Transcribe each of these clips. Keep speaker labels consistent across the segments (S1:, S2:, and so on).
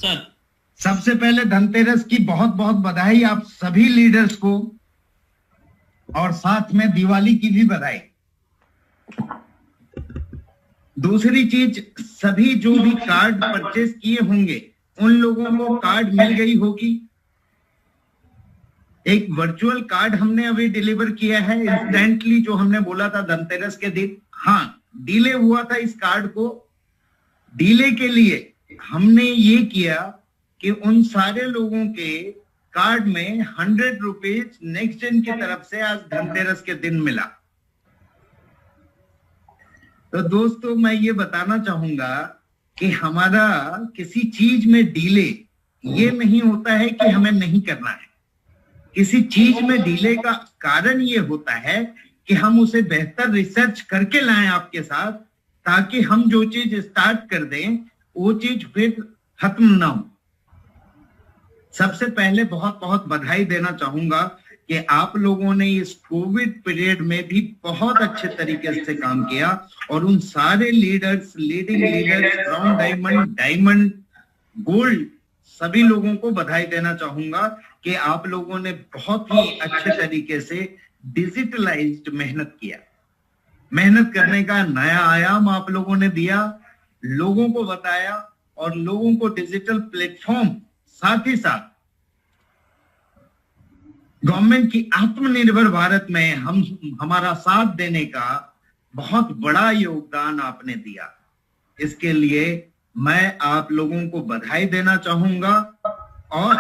S1: Sir
S2: सबसे पहले धनतेरस की बहुत बहुत बधाई आप सभी लीडर्स को, और साथ में दिवाली की भी बधाई। दूसरी चीज, सभी जो भी कार्ड परचेस किए होंगे उन लोगों को कार्ड मिल गई होगी। एक वर्चुअल कार्ड हमने अभी डिलीवर किया है इंस्टेंटली, जो हमने बोला था धनतेरस के दिन। हाँ, डिले हुआ था इस कार्ड को। डिले के लिए हमने ये किया कि उन सारे लोगों के कार्ड में 100 रुपीज नेक्स्ट जेन की तरफ से आज धनतेरस के दिन मिला। तो दोस्तों, मैं ये बताना चाहूंगा कि हमारा किसी चीज में डिले ये नहीं होता है कि हमें नहीं करना है। किसी चीज में डिले का कारण ये होता है कि हम उसे बेहतर रिसर्च करके लाएं आपके साथ, ताकि हम जो चीज स्टार्ट कर दें वो चीज फिर खत्म ना हो। सबसे पहले बहुत बहुत बधाई देना चाहूंगा कि आप लोगों ने इस कोविड पीरियड में भी बहुत अच्छे तरीके से काम किया, और उन सारे leaders, leading leaders, brown diamond, diamond, gold, सभी लोगों को बधाई देना चाहूंगा कि आप लोगों ने बहुत ही अच्छे तरीके से डिजिटलाइज्ड मेहनत किया। मेहनत करने का नया आयाम आप लोगों ने दिया, लोगों को बताया, और लोगों को डिजिटल प्लेटफॉर्म, साथ ही साथ गवर्नमेंट की आत्मनिर्भर भारत में हमारा साथ देने का बहुत बड़ा योगदान आपने दिया। इसके लिए मैं आप लोगों को बधाई देना चाहूंगा, और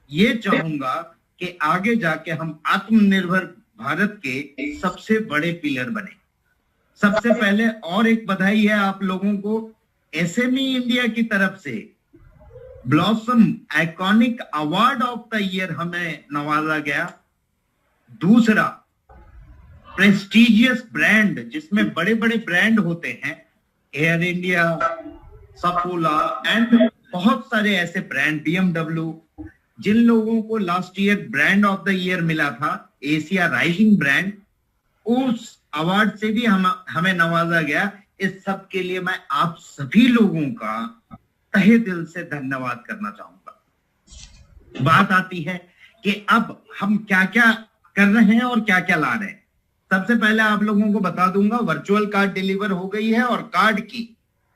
S2: ये चाहूंगा कि आगे जाके हम आत्मनिर्भर भारत के सबसे बड़े पिलर बने। सबसे पहले और एक बधाई है आप लोगों को, एसएमई इंडिया की तरफ से blossom iconic award of the year हमें नवाजा गया। दूसरा, प्रेस्टिजियस ब्रांड, जिसमें बड़े बड़े ब्रांड होते हैं, एयर इंडिया, सफोला एंड बहुत सारे ऐसे ब्रांड, BMW, जिन लोगों को last year brand of the year मिला था, एशिया राइजिंग ब्रांड, उस अवार्ड से भी हमें नवाजा गया। इस सब के लिए मैं आप सभी लोगों का तहे दिल से धन्यवाद करना चाहूंगा। बात आती है कि अब हम क्या क्या कर रहे हैं और क्या क्या ला रहे हैं। सबसे पहले आप लोगों को बता दूंगा, वर्चुअल कार्ड डिलीवर हो गई है, और कार्ड की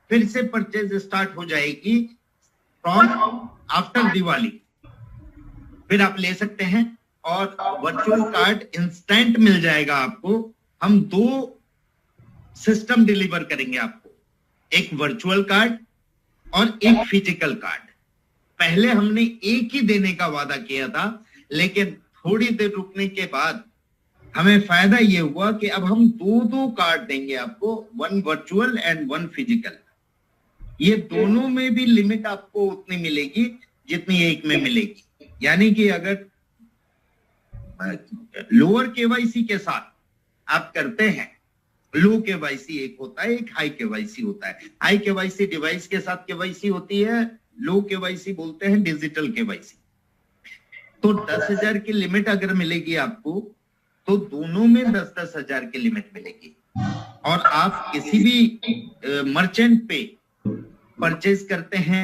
S2: फिर से परचेज स्टार्ट हो जाएगी फ्रॉम आफ्टर दिवाली। फिर आप ले सकते हैं, और वर्चुअल कार्ड इंस्टेंट मिल जाएगा आपको। हम 2 सिस्टम डिलीवर करेंगे आपको, एक वर्चुअल कार्ड और एक फिजिकल कार्ड। पहले हमने एक ही देने का वादा किया था, लेकिन थोड़ी देर रुकने के बाद हमें फायदा ये हुआ कि अब हम 2 कार्ड देंगे आपको, 1 वर्चुअल एंड 1 फिजिकल। ये दोनों में भी लिमिट आपको उतनी मिलेगी जितनी एक में मिलेगी। यानी कि अगर लोअर केवाईसी के साथ आप करते हैं, लो केवाईसी एक होता है, एक हाई केवाईसी होता है। हाई केवाईसी डिवाइस के साथ केवाईसी होती है, लो केवाईसी बोलते हैं डिजिटल केवाईसी। तो 10,000 की लिमिट अगर मिलेगी आपको, तो दोनों में 10-10 हजार की लिमिट मिलेगी। और आप किसी भी मर्चेंट पे परचेज करते हैं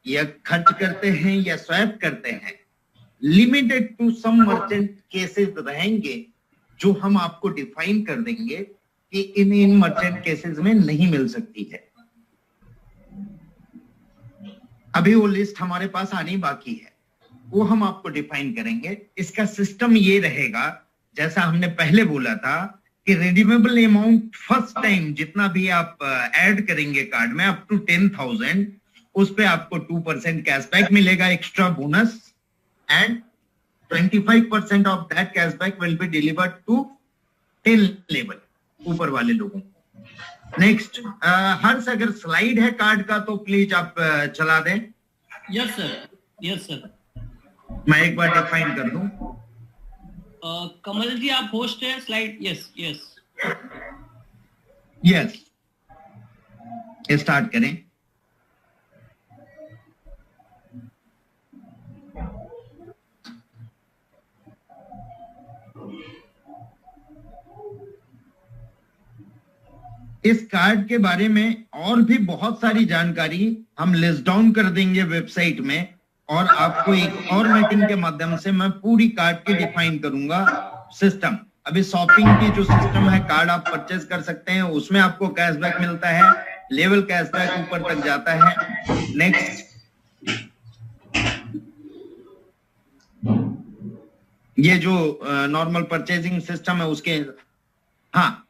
S2: या खर्च करते हैं या स्वैप करते हैं, limited to some merchant cases रहेंगे जो हम आपको डिफाइन कर देंगे कि इन मर्चेंट केसेस में नहीं मिल सकती है। अभी वो लिस्ट हमारे पास आनी बाकी है, वो हम आपको डिफाइन करेंगे। इसका सिस्टम ये रहेगा, जैसा हमने पहले बोला था कि रिडीमेबल अमाउंट फर्स्ट टाइम जितना भी आप ऐड करेंगे कार्ड में अप टू 10,000, उस पे आपको 2% कैशबैक मिलेगा, extra bonus, and 25% off that cashback will be delivered to 10 level, ऊपर वाले लोगों को। नेक्स्ट, हर्ष, अगर स्लाइड है कार्ड का तो प्लीज आप चला दें।
S1: Yes sir, yes sir.
S2: मैं एक बार डिफाइन कर दूं।
S1: कमल जी आप होस्ट है, slide. Yes yes
S2: yes, start करें। इस कार्ड के बारे में और भी बहुत सारी जानकारी हम लिस्ट डाउन कर देंगे वेबसाइट में, और आपको एक और मीटिंग के माध्यम से मैं पूरी कार्ड की डिफाइन करूंगा सिस्टम। अभी शॉपिंग की जो सिस्टम है, कार्ड आप परचेज कर सकते हैं, उसमें आपको कैशबैक मिलता है, लेवल कैशबैक ऊपर तक जाता है। नेक्स्ट, ये जो नॉर्मल परचेजिंग सिस्टम है उसके, हाँ,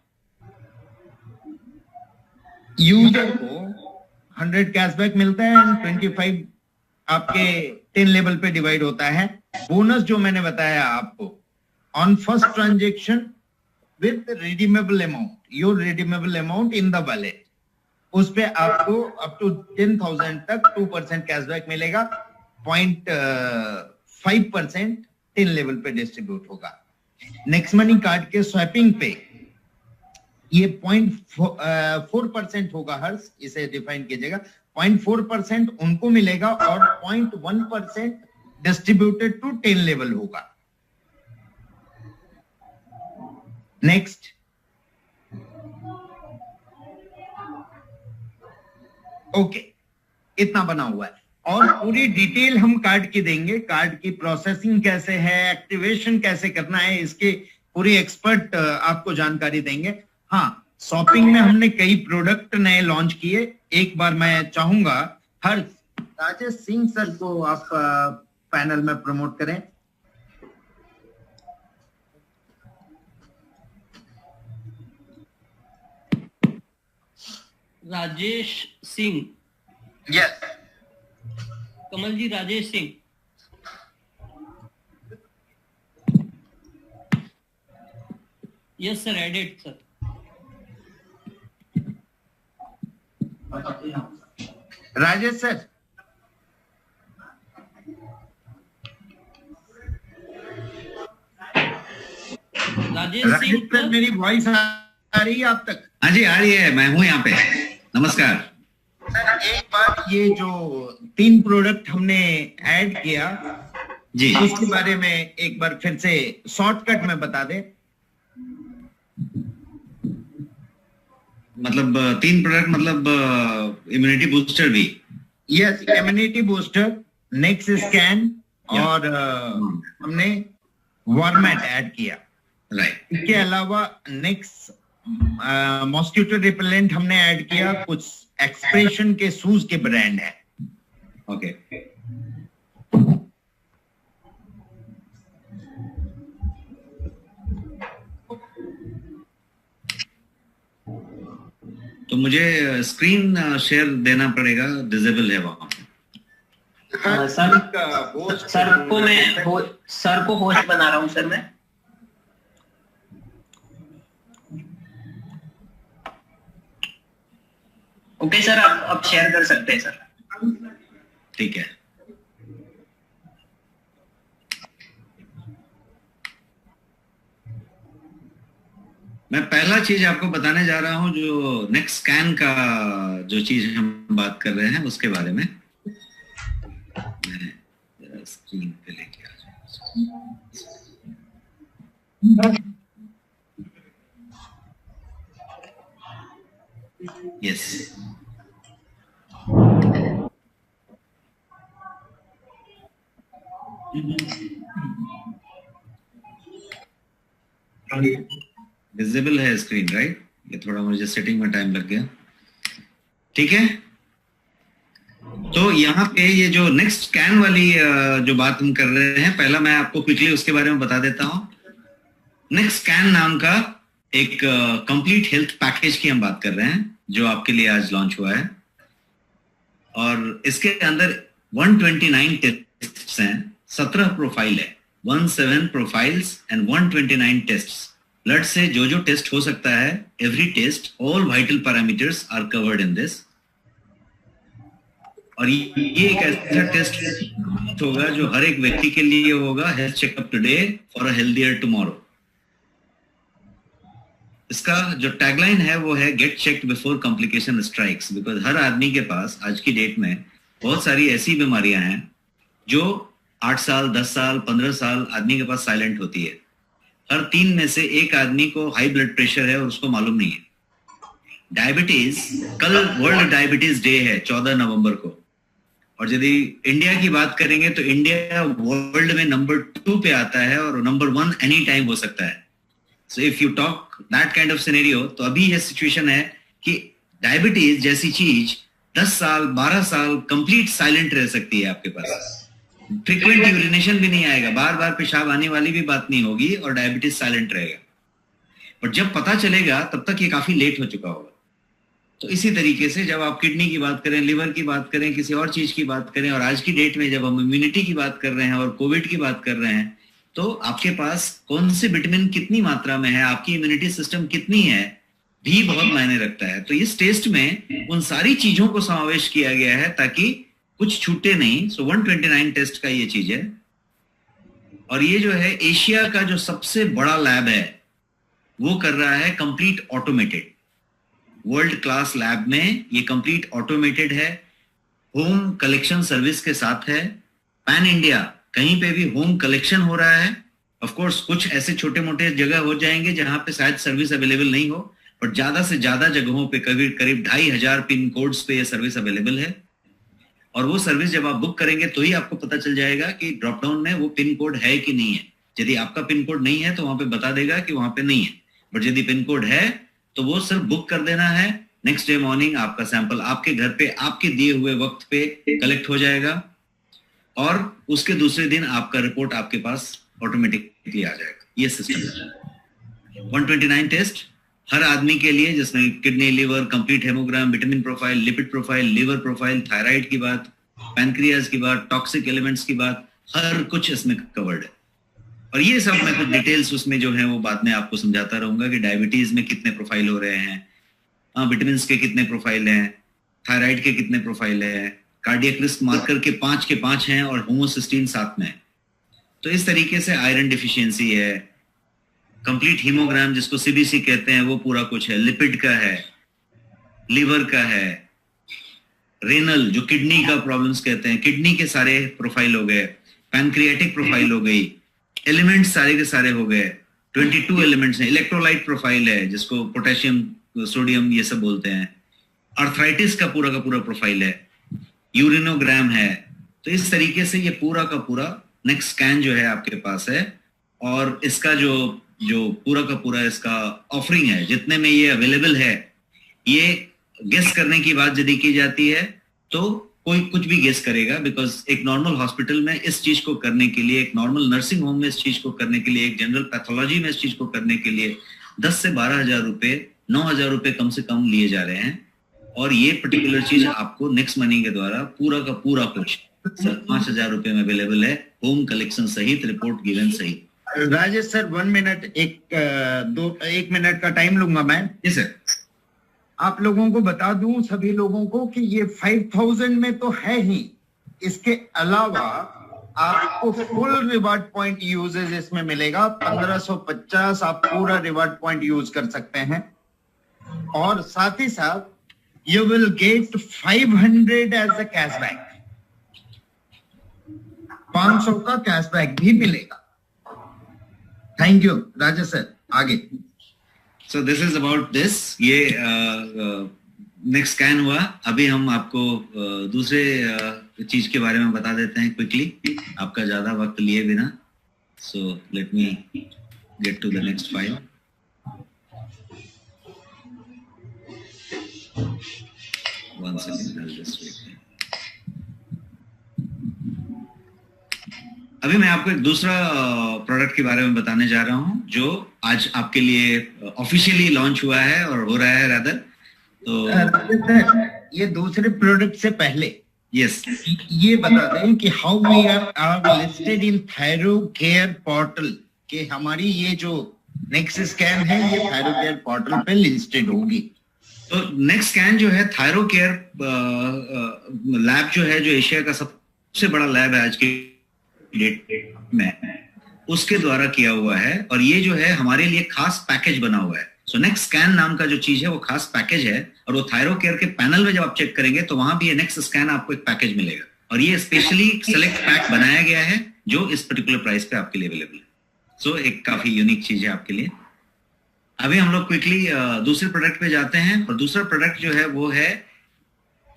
S2: यूजर को 100 कैशबैक मिलता है एंड 25 आपके 10 लेवल पे डिवाइड होता है। बोनस जो मैंने बताया आपको, on first transaction with redeemable amount, your redeemable amount in the wallet, उस पे आपको अप टू 10,000 तक 2% कैशबैक मिलेगा। 0.5% 10 लेवल पे डिस्ट्रीब्यूट होगा। नेक्स्ट मनी कार्ड के स्वैपिंग पे ये 0.4% होगा, हर्ष इसे डिफाइन कीजिएगा। 0.4% उनको मिलेगा और 0.1% डिस्ट्रीब्यूटेड टू 10 लेवल होगा। नेक्स्ट, ओके, इतना बना हुआ है और पूरी डिटेल हम कार्ड की देंगे। कार्ड की प्रोसेसिंग कैसे है, एक्टिवेशन कैसे करना है, इसके पूरी एक्सपर्ट आपको जानकारी देंगे। हाँ, शॉपिंग में हमने कई प्रोडक्ट नए लॉन्च किए। एक बार मैं चाहूंगा हर राजेश सिंह सर को आप पैनल में प्रमोट करें।
S1: Rajesh Singh.
S2: Yes
S1: Kamal ji, Rajesh Singh. Yes sir, edit sir.
S2: Rajesh sir,
S1: Rajesh
S2: Rajesh
S1: Singh
S2: sir, मेरी वॉइस आ रही है आप तक?
S3: हाँ जी, आ रही है, मैं हूँ यहाँ पे। नमस्कार
S2: सर। एक बार ये जो 3 प्रोडक्ट हमने ऐड किया
S3: जी,
S2: उसके बारे में एक बार फिर से शॉर्टकट में बता दें।
S3: मतलब 3 प्रोडक्ट, मतलब इम्यूनिटी बूस्टर भी।
S2: Yes, immunity booster, next scan और हमने वॉर्मेट ऐड किया।
S3: राइट।
S2: इसके अलावा नेक्स्ट मॉस्किटो रिपेलेंट हमने ऐड किया। कुछ एक्सप्रेशन के शूज के ब्रांड है।
S3: ओके, तो मुझे स्क्रीन शेयर देना पड़ेगा, डिसेबल है वहां।
S1: सर को मैं सर को होस्ट बना रहा हूँ सर मैं। ओके सर, आप शेयर कर सकते हैं सर।
S3: ठीक है। मैं पहला चीज आपको बताने जा रहा हूं, जो नेक्स्ट स्कैन का जो चीज हम बात कर रहे हैं उसके बारे में। मैं स्क्रीन पे लेके आ जाऊं। यस, विजिबल है स्क्रीन, राइट? ये थोड़ा मुझे सेटिंग में टाइम लग गया। ठीक है, तो यहाँ पे ये जो नेक्स्ट स्कैन वाली जो बात हम कर रहे हैं, पहला मैं आपको क्विकली उसके बारे में बता देता हूँ। नेक्स्ट स्कैन नाम का एक कंप्लीट हेल्थ पैकेज की हम बात कर रहे हैं, जो आपके लिए आज लॉन्च हुआ है। और इसके अंदर 129 टेस्ट हैं, 17 प्रोफाइल है, 17 प्रोफाइल्स एंड 129 टेस्ट। ब्लड से जो जो टेस्ट हो सकता है, every test, all vital parameters are covered in this. और ये एक ऐसा टेस्ट होगा जो हर एक व्यक्ति के लिए होगा, health checkup today for a healthier tomorrow. इसका जो टैगलाइन है वो है get checked before complication strikes, because हर आदमी के पास आज की डेट में बहुत सारी ऐसी बीमारियां हैं जो 8 साल, 10 साल, 15 साल आदमी के पास साइलेंट होती है। हर 3 में से 1 आदमी को हाई ब्लड प्रेशर है और उसको मालूम नहीं है। डायबिटीज, कल वर्ल्ड डायबिटीज डे है 14 नवंबर को, और यदि इंडिया की बात करेंगे तो इंडिया वर्ल्ड में नंबर 2 पे आता है और नंबर 1 एनी टाइम हो सकता है. So if you talk that kind of scenario, तो अभी ये सिचुएशन है कि डायबिटीज जैसी चीज 10 साल 12 साल कंप्लीट साइलेंट रह सकती है आपके पास. फ्रीक्वेंट यूरिनेशन भी नहीं आएगा, बार बार पेशाब आने वाली भी बात नहीं होगी, और डायबिटीज साइलेंट रहेगा. बट जब पता चलेगा तब तक ये काफी लेट हो चुका होगा. तो इसी तरीके से जब आप किडनी की बात करें, लिवर की बात करें, किसी और चीज की बात करें, और आज की डेट में जब हम इम्यूनिटी की बात कर रहे हैं और कोविड की बात कर रहे हैं, तो आपके पास कौन से विटामिन कितनी मात्रा में है, आपकी इम्यूनिटी सिस्टम कितनी है, भी बहुत मायने रखता है. तो इस टेस्ट में उन सारी चीजों को समावेश किया गया है ताकि कुछ छूटे नहीं. सो 129 टेस्ट का ये चीज है. और ये जो है एशिया का जो सबसे बड़ा लैब है वो कर रहा है complete automated. World class lab में ये कंप्लीट ऑटोमेटेड है, होम कलेक्शन सर्विस के साथ है. पैन इंडिया कहीं पे भी होम कलेक्शन हो रहा है. ऑफ कोर्स कुछ ऐसे छोटे मोटे जगह हो जाएंगे जहां पे शायद सर्विस अवेलेबल नहीं हो, बट ज्यादा से ज्यादा जगहों पे करीब 2500 पिन कोड्स पे ये सर्विस अवेलेबल है. और वो सर्विस जब आप बुक करेंगे तो ही आपको पता चल जाएगा कि ड्रॉप डाउन में वो पिन कोड है कि नहीं है. यदि आपका पिन कोड नहीं है तो वहां पे बता देगा कि वहां पे नहीं है, बट यदि पिन कोड है तो वो सिर्फ बुक कर देना है. नेक्स्ट डे मॉर्निंग आपका सैंपल आपके घर पे आपके दिए हुए वक्त पे कलेक्ट हो जाएगा, और उसके दूसरे दिन आपका रिपोर्ट आपके पास ऑटोमेटिकली आ जाएगा. ये सिस्टम है. 129 टेस्ट हर आदमी के लिए, जिसमें kidney, liver, complete haemogram, vitamin profile, lipid profile, liver profile, thyroid की बात, पैनक्रियाज की बात, टॉक्सिक एलिमेंट्स की बात, हर कुछ इसमें कवर्ड है. और ये सब मैं कुछ डिटेल्स उसमें जो है वो बाद में आपको समझाता रहूंगा कि डायबिटीज में कितने प्रोफाइल हो रहे हैं, विटामिन के कितने प्रोफाइल हैं, थायराइड के कितने प्रोफाइल है, कार्डियक रिस्क मार्कर के 5 हैं और होमोसिस्टीन 7 में है. तो इस तरीके से आयरन डिफिशियंसी है, कंप्लीट हीमोग्राम जिसको सीबीसी कहते हैं वो पूरा कुछ है, लिपिड का है, लिवर का है, रेनल जो किडनी का प्रॉब्लम्स कहते हैं, किडनी के सारे प्रोफाइल हो गए, पैनक्रियाटिक प्रोफाइल हो गई, एलिमेंट्स सारे के सारे हो गए, 22 एलिमेंट्स हैं, इलेक्ट्रोलाइट प्रोफाइल है जिसको पोटेशियम, सोडियम ये सब बोलते हैं, आर्थराइटिस का पूरा प्रोफाइल है, यूरिनोग्राम है. तो इस तरीके से ये पूरा का पूरा नेक्स्ट स्कैन जो है आपके पास है, और इसका जो पूरा का पूरा इसका ऑफरिंग है, जितने में ये अवेलेबल है, ये गेस करने की बात यदि की जाती है तो कोई कुछ भी गेस करेगा, बिकॉज एक नॉर्मल हॉस्पिटल में इस चीज को करने के लिए, एक नॉर्मल नर्सिंग होम में इस चीज को करने के लिए, एक जनरल पैथोलॉजी में इस चीज को करने के लिए 10 से 12,000 रुपए, 9,000 रुपए कम से कम लिए जा रहे हैं. और ये पर्टिकुलर चीज आपको नेक्स्ट मनी के द्वारा पूरा का पूरा कुछ 5,000 रुपए में अवेलेबल है, होम कलेक्शन सहित, रिपोर्ट गिवन सहित.
S2: राजेश सर 1 मिनट, एक मिनट का टाइम लूंगा मैं.
S3: जी सर.
S2: आप लोगों को बता दूं, सभी लोगों को, कि ये 5,000 में तो है ही, इसके अलावा आपको फुल रिवार्ड पॉइंट यूजेज इसमें मिलेगा. 1550 आप पूरा रिवार्ड पॉइंट यूज कर सकते हैं, और साथ ही साथ you will get 500 as a cashback. 500 का कैशबैक भी मिलेगा. Thank you Rajesh sir. आगे.
S3: So this is about this. ये नेक्स्ट स्कैन हुआ. अभी हम आपको दूसरे चीज के बारे में बता देते हैं क्विकली, आपका ज्यादा वक्त लिए बिना. So let me get to the next file. One second, I'll just wait. अभी मैं आपको एक दूसरा प्रोडक्ट के बारे में बताने जा रहा हूं जो आज आपके लिए ऑफिशियली लॉन्च हुआ है और हो रहा है रादर. तो
S2: ये दूसरे प्रोडक्ट से पहले
S3: यस
S2: ये बता दें कि how we are listed in Thyrocare portal, कि हमारी ये जो नेक्स्ट स्कैन है ये थायरो केयर पोर्टल पे लिस्टेड होगी.
S3: तो नेक्स्ट स्कैन जो है थायरो केयर लैब जो है, जो एशिया का सबसे बड़ा लैब है आज की डेट में, उसके द्वारा किया हुआ है. और ये जो है हमारे लिए खास पैकेज बना हुआ है. सो नेक्स्ट स्कैन नाम का जो चीज है वो खास पैकेज है, और वो थायरो केयर के पैनल में जब आप चेक करेंगे तो वहां भी ये नेक्स्ट स्कैन आपको एक पैकेज मिलेगा, और ये स्पेशली सेलेक्ट पैक बनाया गया है जो इस पर्टिकुलर प्राइस पे आपके लिए अवेलेबल है. सो एक काफी यूनिक चीज है आपके लिए. अभी हम लोग क्विकली दूसरे प्रोडक्ट पे जाते हैं, और दूसरा प्रोडक्ट जो है वो है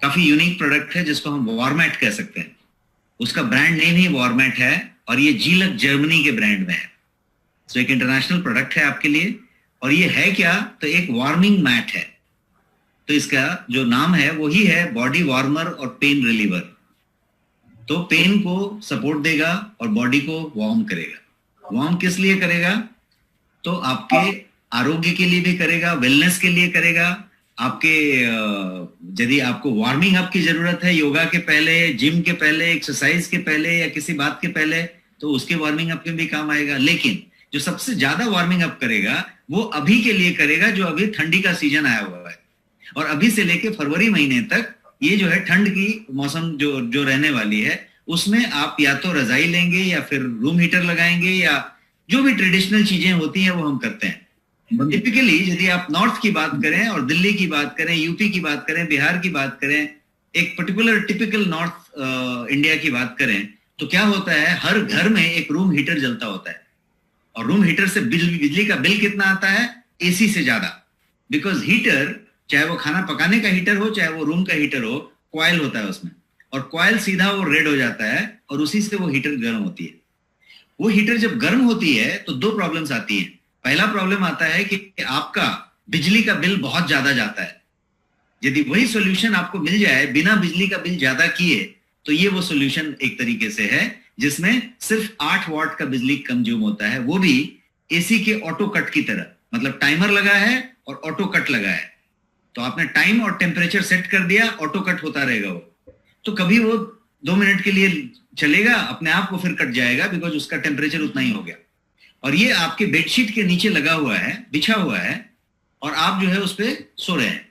S3: काफी यूनिक प्रोडक्ट है जिसको हम वॉरमैट कह सकते हैं। उसका ब्रांड नेम ही वॉरमैट है और ये जीलक जर्मनी के ब्रांड में है। तो एक इंटरनेशनल प्रोडक्ट है आपके लिए। और ये है क्या, तो एक वार्मिंग मैट है। तो इसका जो नाम है वो ही है बॉडी वार्मर और पेन रिलीवर। तो पेन को सपोर्ट देगा और बॉडी को वार्म करेगा। वार्म किस लिए करेगा, तो आपके आरोग्य के लिए भी करेगा, वेलनेस के लिए करेगा। आपके यदि आपको वार्मिंग अप की जरूरत है योगा के पहले, जिम के पहले, एक्सरसाइज के पहले या किसी बात के पहले, तो उसके वार्मिंग अप में भी काम आएगा। लेकिन जो सबसे ज्यादा वार्मिंग अप करेगा वो अभी के लिए करेगा, जो अभी ठंडी का सीजन आया हुआ है। और अभी से लेके फरवरी महीने तक ये जो है ठंड की मौसम जो रहने वाली है, उसमें आप या तो रजाई लेंगे या फिर रूम हीटर लगाएंगे, या जो भी ट्रेडिशनल चीजें होती हैं वो हम करते हैं। टिपिकली यदि आप नॉर्थ की बात करें और दिल्ली की बात करें, यूपी की बात करें, बिहार की बात करें, एक पर्टिकुलर टिपिकल नॉर्थ इंडिया की बात करें, तो क्या होता है, हर घर में एक रूम हीटर जलता होता है। और रूम हीटर से बिजली का बिल कितना आता है, एसी से ज्यादा। बिकॉज हीटर, चाहे वो खाना पकाने का हीटर हो चाहे वो रूम का हीटर हो, कॉइल होता है उसमें, और कॉइल सीधा वो रेड हो जाता है और उसी से वो हीटर गर्म होती है। वो हीटर जब गर्म होती है तो दो प्रॉब्लम्स आती हैं। पहला प्रॉब्लम आता है कि आपका बिजली का बिल बहुत ज्यादा जाता है। यदि वही सॉल्यूशन आपको मिल जाए बिना बिजली का बिल ज्यादा किए, तो ये वो सॉल्यूशन एक तरीके से है जिसमें सिर्फ 8 वाट का बिजली कंज्यूम होता है, वो भी एसी के ऑटो कट की तरह। मतलब टाइमर लगा है और ऑटो कट लगा है, तो आपने टाइम और टेम्परेचर सेट कर दिया, ऑटो कट होता रहेगा वो। तो कभी वो 2 मिनट के लिए चलेगा, अपने आप को फिर कट जाएगा, बिकॉज उसका टेम्परेचर उतना ही हो गया। और ये आपके बेडशीट के नीचे लगा हुआ है, बिछा हुआ है, और आप जो है उस पर सो रहे हैं।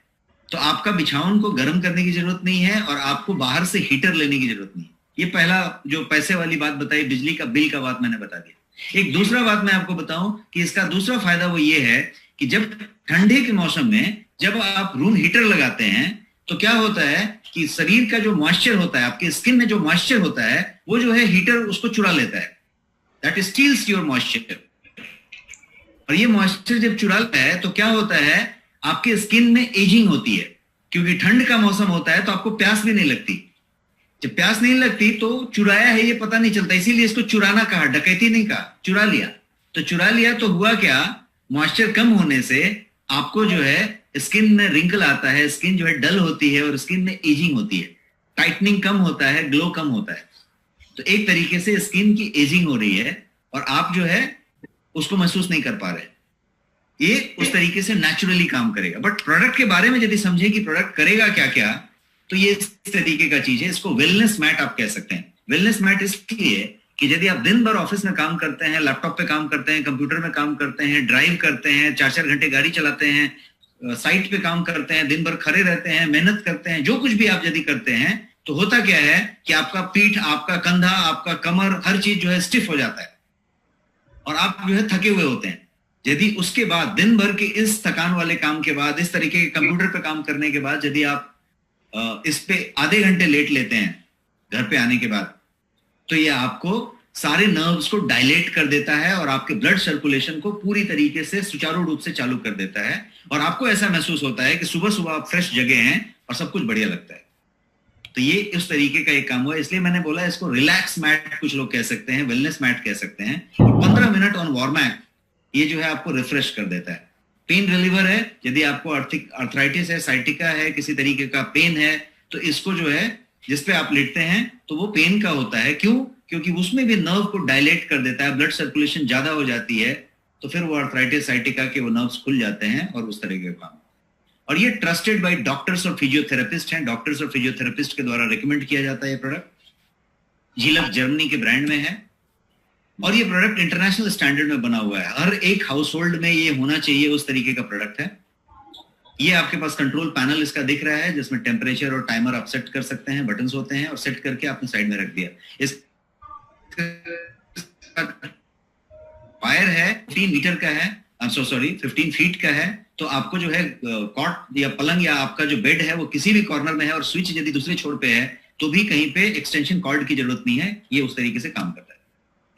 S3: तो आपका बिछावन को गर्म करने की जरूरत नहीं है और आपको बाहर से हीटर लेने की जरूरत नहीं है। ये पहला जो पैसे वाली बात बताई, बिजली का बिल का बात मैंने बता दिया। एक दूसरा बात मैं आपको बताऊं कि इसका दूसरा फायदा वो ये है कि जब ठंडे के मौसम में जब आप रूम हीटर लगाते हैं तो क्या होता है कि शरीर का जो मॉइस्चर होता है, आपके स्किन में जो मॉइस्चर होता है, वो जो है हीटर उसको चुरा लेता है। That steals your moisture. और ये मॉइस्चर जब चुरा लेता है तो क्या होता है, आपके स्किन में एजिंग होती है। क्योंकि ठंड का मौसम होता है तो आपको प्यास भी नहीं लगती। जब प्यास नहीं लगती तो चुराया है ये पता नहीं चलता, इसीलिए इसको चुराना कहा, डकैती नहीं कहा, चुरा लिया। तो चुरा लिया तो हुआ क्या, मॉइस्चर कम होने से आपको जो है स्किन में रिंकल आता है, स्किन जो है डल होती है और स्किन में एजिंग होती है, टाइटनिंग कम होता है, ग्लो कम होता है। तो एक तरीके से स्किन की एजिंग हो रही है और आप जो है उसको महसूस नहीं कर पा रहे। ये उस तरीके से नेचुरली काम करेगा। बट प्रोडक्ट के बारे में यदि समझे कि प्रोडक्ट करेगा क्या क्या, तो ये इस तरीके का चीज है। इसको वेलनेस मैट आप कह सकते हैं। वेलनेस मैट इसलिए कि यदि आप दिन भर ऑफिस में काम करते हैं, लैपटॉप पे काम करते हैं, कंप्यूटर में काम करते हैं, ड्राइव करते हैं, 4-4 घंटे गाड़ी चलाते हैं, साइट पे काम करते हैं, दिन भर खड़े रहते हैं, मेहनत करते हैं, जो कुछ भी आप यदि करते हैं, तो होता क्या है कि आपका पीठ, आपका कंधा, आपका कमर, हर चीज जो है स्टिफ हो जाता है और आप जो है थके हुए होते हैं। यदि उसके बाद दिन भर के इस थकान वाले काम के बाद, इस तरीके के कंप्यूटर पे काम करने के बाद यदि आप इस पे आधे घंटे लेट लेते हैं घर पे आने के बाद, तो ये आपको सारे नर्व्स को डायलेट कर देता है और आपके ब्लड सर्कुलेशन को पूरी तरीके से सुचारू रूप से चालू कर देता है। और आपको ऐसा महसूस होता है कि सुबह सुबह आप फ्रेश जगे हैं और सब कुछ बढ़िया लगता है। तो ये इस तरीके का एक काम हुआ, इसलिए मैंने बोला इसको रिलैक्स मैट कुछ लोग कह सकते हैं, वेलनेस मैट कह सकते हैं। 15 मिनट ऑन वॉरमैट ये जो है आपको रिफ्रेश कर देता है। पेन रिलीवर है, यदि आपको आर्थराइटिस है, साइटिका है, किसी तरीके का पेन है, तो इसको जो है जिस पे आप लेटते हैं तो वो पेन का होता है। क्यों? क्योंकि उसमें भी नर्व को डायलेट कर देता है, ब्लड सर्कुलेशन ज्यादा हो जाती है, तो फिर वो आर्थराइटिस, साइटिका के वो नर्व्स खुल जाते हैं और उस तरह के काम। और ये ट्रस्टेड बाय डॉक्टर्स और फिजियोथेरेपिस्ट हैं। डॉक्टर्स और फिजियोथेरेपिस्ट के द्वारा रिकमेंड किया जाता है ये प्रोडक्ट। जीलक जर्मनी के ब्रांड में है और ये प्रोडक्ट इंटरनेशनल स्टैंडर्ड में बना हुआ है। हर एक हाउस होल्ड में ये होना चाहिए, उस तरीके का प्रोडक्ट है। ये आपके पास कंट्रोल पैनल इसका दिख रहा है जिसमें टेम्परेचर और टाइमर आप सेट कर सकते हैं, बटन्स होते हैं, और सेट करके आपने साइड में रख दिया। इस वायर है 15 मीटर का है, 15 फीट का है। तो आपको जो है कॉट या पलंग या आपका जो बेड है वो किसी भी कॉर्नर में है और स्विच यदि दूसरे छोर पे है तो भी कहीं पे एक्सटेंशन कॉर्ड की जरूरत नहीं है, ये उस तरीके से काम करता है।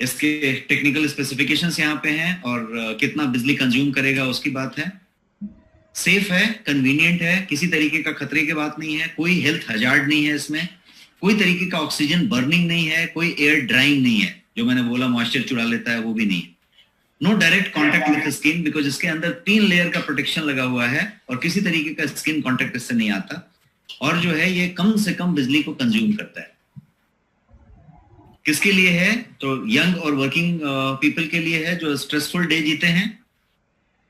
S3: इसके टेक्निकल स्पेसिफिकेशंस यहाँ पे हैं और कितना बिजली कंज्यूम करेगा उसकी बात है। सेफ है, कन्वीनियंट है, किसी तरीके का खतरे की बात नहीं है, कोई हेल्थ हजार्ड नहीं है इसमें, कोई तरीके का ऑक्सीजन बर्निंग नहीं है, कोई एयर ड्राइंग नहीं है, जो मैंने बोला मॉइस्चर चुरा लेता है वो भी नहीं। No direct contact with skin, because इसके अंदर 3 लेयर का प्रोटेक्शन लगा हुआ है और किसी तरीके का स्किन कॉन्टेक्ट इससे नहीं आता। और जो है ये कम से कम बिजली को कंज्यूम करता है। किसके लिए है? तो यंग और वर्किंग पीपल के लिए है, जो स्ट्रेसफुल डे जीते हैं,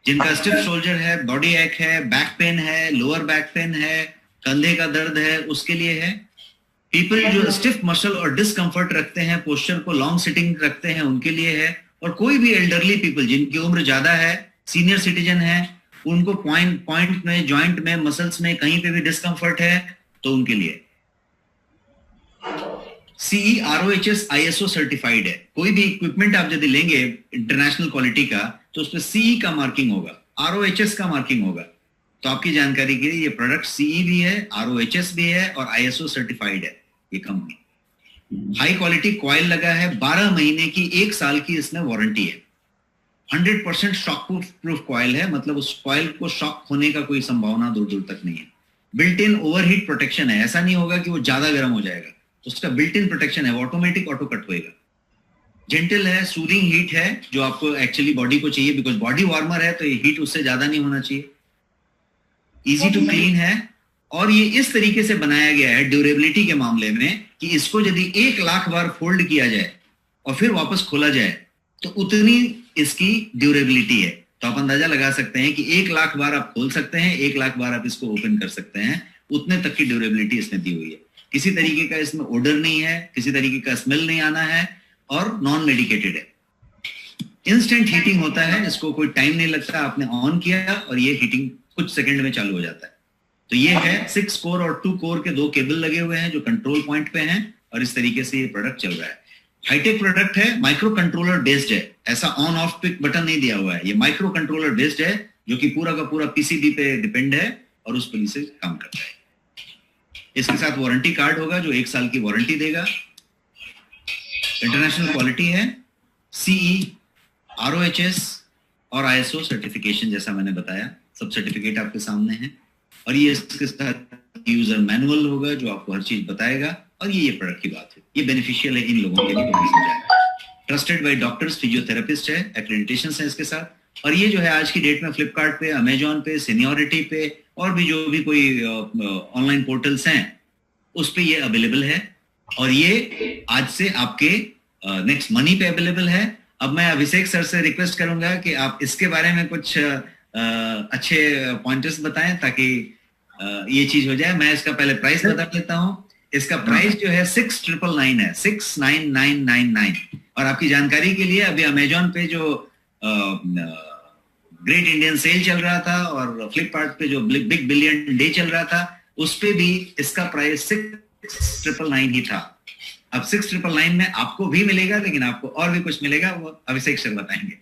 S3: जिनका स्टिफ शोल्डर है, बॉडी एक है, बैक पेन है, लोअर बैक पेन है, कंधे का दर्द है, उसके लिए है। पीपल जो स्टिफ मसल और डिस्कंफर्ट रखते हैं, पोस्चर को लॉन्ग सिटिंग रखते हैं, उनके लिए है। और कोई भी एल्डरली पीपल जिनकी उम्र ज्यादा है, सीनियर सिटीजन है, उनको पॉइंट में, जॉइंट में, मसल्स में कहीं पे भी डिस्कंफर्ट है, तो उनके लिए CE ROHS ISO सर्टिफाइड है। कोई भी इक्विपमेंट आप यदि लेंगे इंटरनेशनल क्वालिटी का, तो उस पर CE का मार्किंग होगा, ROHS का मार्किंग होगा। तो आपकी जानकारी के लिए ये प्रोडक्ट CE भी है, ROHS भी है और ISO सर्टिफाइड है ये कंपनी। हाई क्वालिटी कॉइल लगा है, 12 महीने की, 1 साल की इसमें वारंटी है। 100% शॉक प्रूफ कॉइल है, मतलब उस कॉइल को शॉक होने का कोई संभावना दूर दूर तक नहीं है। बिल्ट इन ओवरहीट प्रोटेक्शन है, ऐसा नहीं होगा कि वो ज्यादा गर्म हो जाएगा, तो उसका बिल्ट इन प्रोटेक्शन है, वो ऑटोमेटिक ऑटो कट होएगा। जेंटल है, सूदिंग हीट है जो आपको एक्चुअली बॉडी को चाहिए, बिकॉज बॉडी वार्मर है तो ये हीट उससे ज्यादा नहीं होना चाहिए। इजी टू क्लीन है और ये इस तरीके से बनाया गया है ड्यूरेबिलिटी के मामले में कि इसको यदि 1 लाख बार फोल्ड किया जाए और फिर वापस खोला जाए तो उतनी इसकी ड्यूरेबिलिटी है। तो आप अंदाजा लगा सकते हैं कि 1 लाख बार आप खोल सकते हैं, 1 लाख बार आप इसको ओपन कर सकते हैं, उतने तक की ड्यूरेबिलिटी इसमें दी हुई है। किसी तरीके का इसमें ओडर नहीं है, किसी तरीके का स्मेल नहीं आना है और नॉन मेडिकेटेड है। इंस्टेंट हीटिंग होता है, इसको कोई टाइम नहीं लगता, आपने ऑन किया और ये हीटिंग कुछ सेकंड में चालू हो जाता है। तो ये है 6 कोर और 2 कोर के 2 केबल लगे हुए हैं जो कंट्रोल पॉइंट पे हैं और इस तरीके से ये प्रोडक्ट चल रहा है। हाईटेक प्रोडक्ट है, माइक्रो कंट्रोलर बेस्ड है, ऐसा ऑन ऑफ पिक बटन नहीं दिया हुआ है, ये माइक्रो कंट्रोलर बेस्ड है जो कि पूरा का पूरा पीसीबी पे डिपेंड है और उस पर से काम करता है। इसके साथ वारंटी कार्ड होगा जो 1 साल की वारंटी देगा। इंटरनेशनल क्वालिटी है, CE ROHS और ISO सर्टिफिकेशन, जैसा मैंने बताया सब सर्टिफिकेट आपके सामने हैं। और ये इसके साथ यूजर मैनुअल होगा जो आपको हर चीज बताएगा। और ये प्रोडक्ट की बात है, ये बेनिफिशियल है इन लोगों के लिए जो मैंने समझाया। ट्रस्टेड बाय डॉक्टर्स, फिजियोथेरेपिस्ट है, एक्रेडिटेशंस है इसके साथ। और ये जो है आज की डेट में फ्लिपकार्ट पे, अमेजॉन पे, सीनियोरिटी पे और भी जो भी कोई ऑनलाइन पोर्टल्स हैं उस पे ये अवेलेबल है। और ये आज से आपके नेक्स्ट मनी पे अवेलेबल है। अब मैं अभिषेक सर से रिक्वेस्ट करूंगा कि आप इसके बारे में कुछ अच्छे पॉइंटर्स बताएं ताकि ये चीज हो जाए। मैं इसका पहले प्राइस बता देता हूं। इसका प्राइस जो है 6,999 है, 6,9999। और आपकी जानकारी के लिए अभी अमेजॉन पे जो ग्रेट इंडियन सेल चल रहा था और फ्लिपकार्ट पे जो बिग बिलियन डे चल रहा था उस पे भी इसका प्राइस 6,999 ही था। अब 6,999 में आपको भी मिलेगा, लेकिन आपको और भी कुछ मिलेगा, वो अभिषेक सर बताएंगे।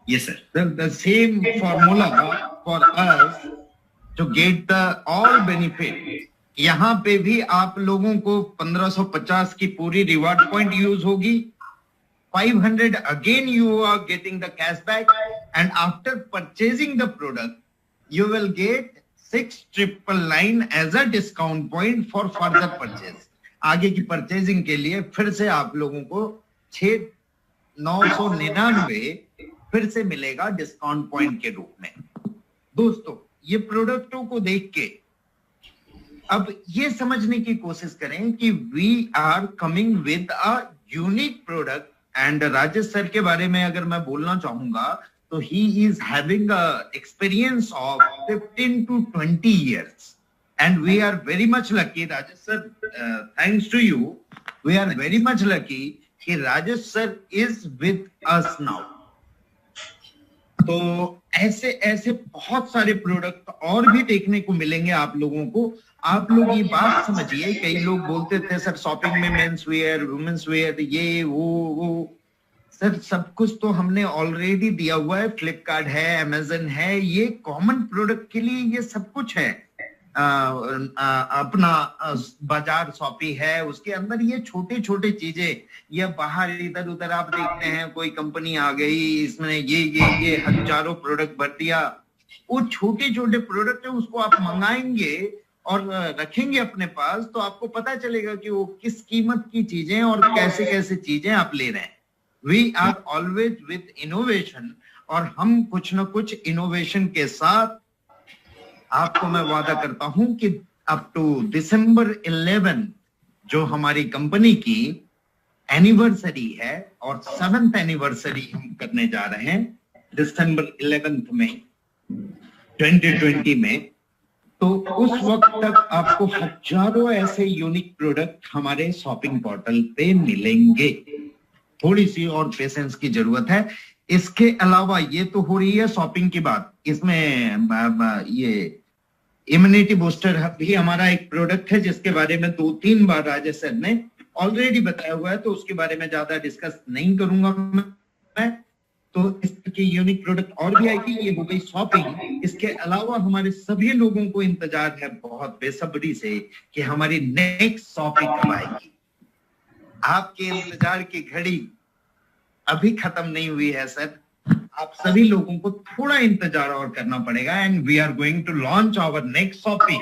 S3: Yes, sir.
S2: The same formula for us to get the all benefit. यहाँ पे भी आप लोगों को 1550 की पूरी रिवार्ड पॉइंट यूज होगी। 500 again you are getting the cashback, and after purchasing the product you will get 6,999 as a discount point for further purchase. आगे की परचेजिंग के लिए फिर से आप लोगों को 6,999 फिर से मिलेगा डिस्काउंट पॉइंट के रूप में। दोस्तों, ये प्रोडक्टों को देख के अब ये समझने की कोशिश करें कि we are coming with a unique product. And Rajesh sir के बारे में अगर मैं बोलना चाहूंगा तो he is having a experience of 15 to 20 years and we are very much lucky, Rajesh sir, thanks to you, we are very much lucky कि Rajesh sir is with us now। तो ऐसे ऐसे बहुत सारे प्रोडक्ट और भी देखने को मिलेंगे आप लोगों को। आप लोग ये बात समझिए, कई लोग बोलते थे सर शॉपिंग में मेंस वेयर, वुमेन्स वेयर, ये वो सर सब कुछ तो हमने ऑलरेडी दिया हुआ है। फ्लिपकार्ट है, अमेजन है, ये कॉमन प्रोडक्ट के लिए ये सब कुछ है। अपना बाजार शॉपी है, उसके अंदर ये छोटे छोटे चीजें, ये बाहर इधर उधर आप देखते हैं कोई कंपनी आ गई, इसमें ये हजारों प्रोडक्ट भर दिया, वो छोटे छोटे प्रोडक्ट है, उसको आप मंगाएंगे और रखेंगे अपने पास तो आपको पता चलेगा कि वो किस कीमत की चीजें और कैसे कैसे चीजें आप ले रहे हैं। We are always with innovation, और हम कुछ ना कुछ इनोवेशन के साथ, आपको मैं वादा करता हूं कि अप टू December 11 जो हमारी कंपनी की एनिवर्सरी है और 7th एनिवर्सरी हम करने जा रहे हैं December 11 में 2020 में, तो उस वक्त तक आपको हजारों ऐसे यूनिक प्रोडक्ट हमारे शॉपिंग पोर्टल पे मिलेंगे। थोड़ी सी और पेशेंस की जरूरत है। इसके अलावा ये तो हो रही है शॉपिंग की बात, इसमें ये इम्यूनिटी बूस्टर भी हमारा एक प्रोडक्ट है जिसके बारे में 2-3 बार राजेश सर ने ऑलरेडी बताया हुआ है, तो उसके बारे में ज्यादा डिस्कस नहीं करूंगा मैं। तो इसकी यूनिक प्रोडक्ट और भी आएगी। ये हो गई शॉपिंग। इसके अलावा हमारे सभी लोगों को इंतजार है बहुत बेसब्री से कि हमारी नेक्स्ट शॉपिंग कब आएगी। आपके इंतजार की घड़ी अभी खत्म नहीं हुई है सर, आप सभी लोगों को थोड़ा इंतजार और करना पड़ेगा। And we are going to launch our next shopping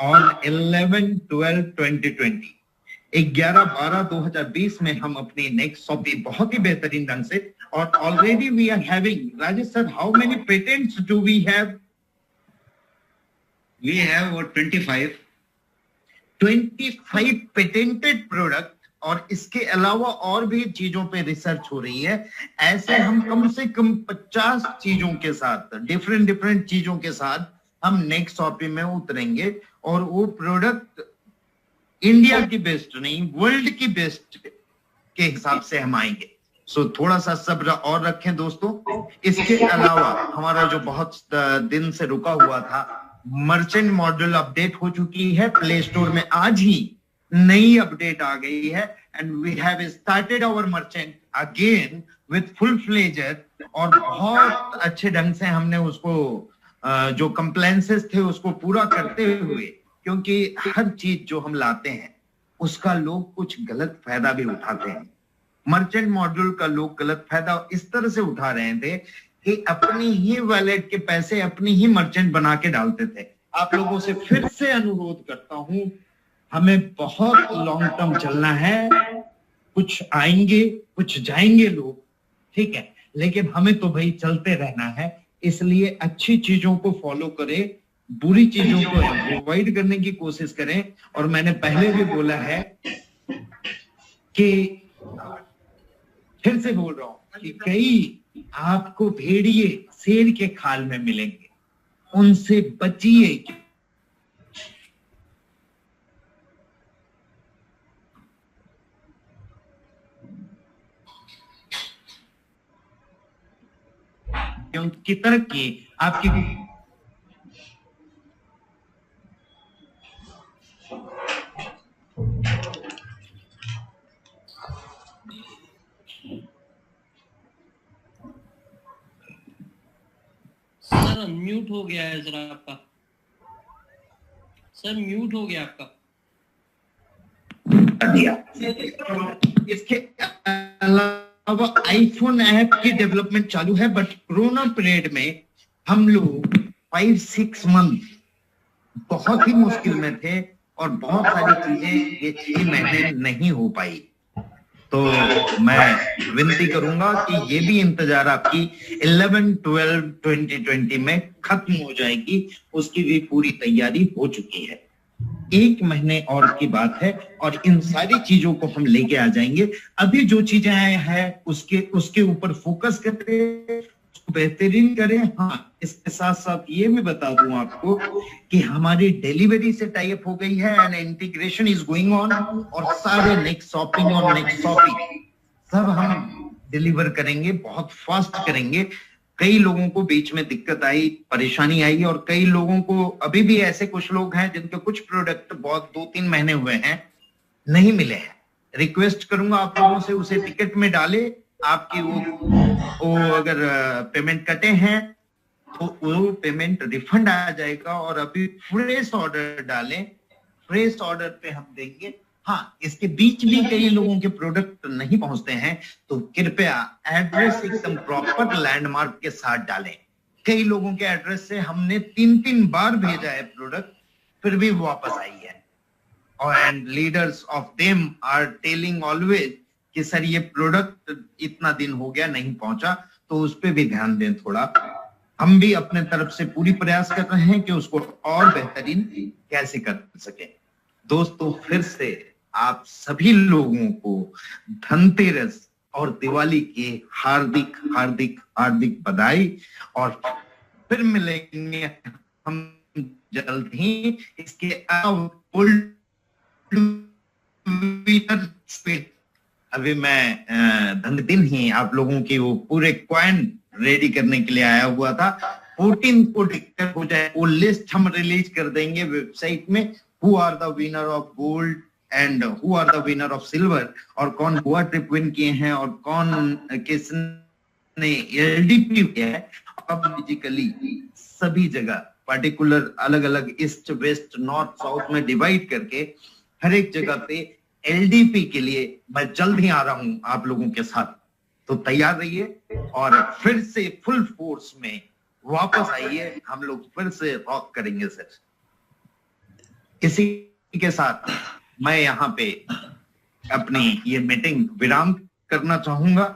S2: on 11/12/2020। 11/12/2020 में हम अपनी नेक्स्ट शॉपिंग बहुत ही बेहतरीन ढंग से, और already we are having, Rajesh sir how many patents do we have?
S3: We have
S2: 25 patented product, और इसके अलावा और भी चीजों पे रिसर्च हो रही है। ऐसे हम कम से कम 50 चीजों के साथ, डिफरेंट चीजों के साथ हम नेक्स्ट शॉपिंग में उतरेंगे, और वो प्रोडक्ट इंडिया की बेस्ट नहीं, वर्ल्ड की बेस्ट के हिसाब से हम आएंगे। सो थोड़ा सा सब्र और रखें दोस्तों। इसके अलावा हमारा जो बहुत दिन से रुका हुआ था, मर्चेंट मॉड्यूल अपडेट हो चुकी है प्ले स्टोर में, आज ही नई अपडेट आ गई है। And we have started our merchant again with full pleasure, और बहुत अच्छे ढंग से हमने उसको जो कंप्लेंसेस थे उसको पूरा करते हुए, क्योंकि हर चीज जो हम लाते हैं उसका लोग कुछ गलत फायदा भी उठाते हैं। मर्चेंट मॉड्यूल का लोग गलत फायदा इस तरह से उठा रहे थे कि अपनी ही वॉलेट के पैसे अपनी ही मर्चेंट बना के डालते थे। आप लोगों से फिर से अनुरोध करता हूं, हमें बहुत लॉन्ग टर्म चलना है। कुछ आएंगे कुछ जाएंगे लोग, ठीक है, लेकिन हमें तो भाई चलते रहना है। इसलिए अच्छी चीजों को फॉलो करें, बुरी चीजों को अवॉइड करने की कोशिश करें। और मैंने पहले भी बोला है कि, फिर से बोल रहा हूं कि कई आपको भेड़िए शेर के खाल में मिलेंगे, उनसे बचिए। की तरक्की आपकी
S1: सर म्यूट हो गया है जरा आपका, सर म्यूट हो गया आपका।
S2: इसके अलावा आईफोन ऐप की डेवलपमेंट चालू है, बट कोरोना पीरियड में हम लोग 5-6 मंथ बहुत ही मुश्किल में थे, और बहुत सारी चीजें ये 6 महीने नहीं हो पाई। तो मैं विनती करूंगा कि ये भी इंतजार आपकी 11/12/2020 में खत्म हो जाएगी, उसकी भी पूरी तैयारी हो चुकी है। 1 महीने और की बात है, और इन सारी चीजों को हम लेके आ जाएंगे। अभी जो चीजें हैं उसके ऊपर फोकस करें, बेहतरीन करें। हाँ, इसके साथ साथ ये भी बता दूं आपको कि हमारी डिलीवरी से टाई अप हो गई है and integration is going on, और सारे नेक्स्ट शॉपिंग और नेक्स्ट शॉपिंग सब हम डिलीवर करेंगे, बहुत फास्ट करेंगे। कई लोगों को बीच में दिक्कत आई, परेशानी आई, और कई लोगों को अभी भी ऐसे कुछ लोग हैं जिनके कुछ प्रोडक्ट बहुत 2-3 महीने हुए हैं नहीं मिले हैं। रिक्वेस्ट करूंगा आप लोगों से उसे टिकट में डाले। आपकी वो अगर पेमेंट कटे हैं तो वो पेमेंट रिफंड आ जाएगा। और अभी फ्रेश ऑर्डर डालें, फ्रेश ऑर्डर पे हम देंगे। हाँ, इसके बीच भी कई लोगों के प्रोडक्ट नहीं पहुंचते हैं, तो कृपया एड्रेस एकदम प्रॉपर लैंडमार्क के साथ डालें। कई लोगों के एड्रेस से हमने 3-3 बार भेजा है प्रोडक्ट, फिर भी वापस आई है। और and leaders of them are telling always कि सर ये प्रोडक्ट इतना दिन हो गया नहीं पहुंचा, तो उस पर भी ध्यान दें थोड़ा। हम भी अपने तरफ से पूरी प्रयास कर रहे हैं कि उसको और बेहतरीन कैसे कर सके। दोस्तों, फिर से आप सभी लोगों को धनतेरस और दिवाली की हार्दिक हार्दिक हार्दिक बधाई। और फिर मिलेंगे हम जल्द ही। इसके अभी मैं दिन ही आप लोगों की वो पूरे कॉइन रेडी करने के लिए आया हुआ था। 14 को डिक्लेयर हो जाए वो लिस्ट हम रिलीज कर देंगे वेबसाइट में, who are the winner of gold and who are the winner of silver, और कौन गोवा ट्रिप विन किए हैं और कौन किसने एलडीपी किया है। अब फिजिकली सभी जगह पर्टिकुलर अलग अलग ईस्ट वेस्ट नॉर्थ साउथ में डिवाइड करके हर एक जगह पे एलडीपी के लिए मैं जल्द ही आ रहा हूं आप लोगों के साथ। तो तैयार रहिए और फिर से फुल फोर्स में वापस आइए, हम लोग फिर से रॉक करेंगे सर। इसी के साथ मैं यहाँ पे अपनी ये मीटिंग विराम करना चाहूंगा।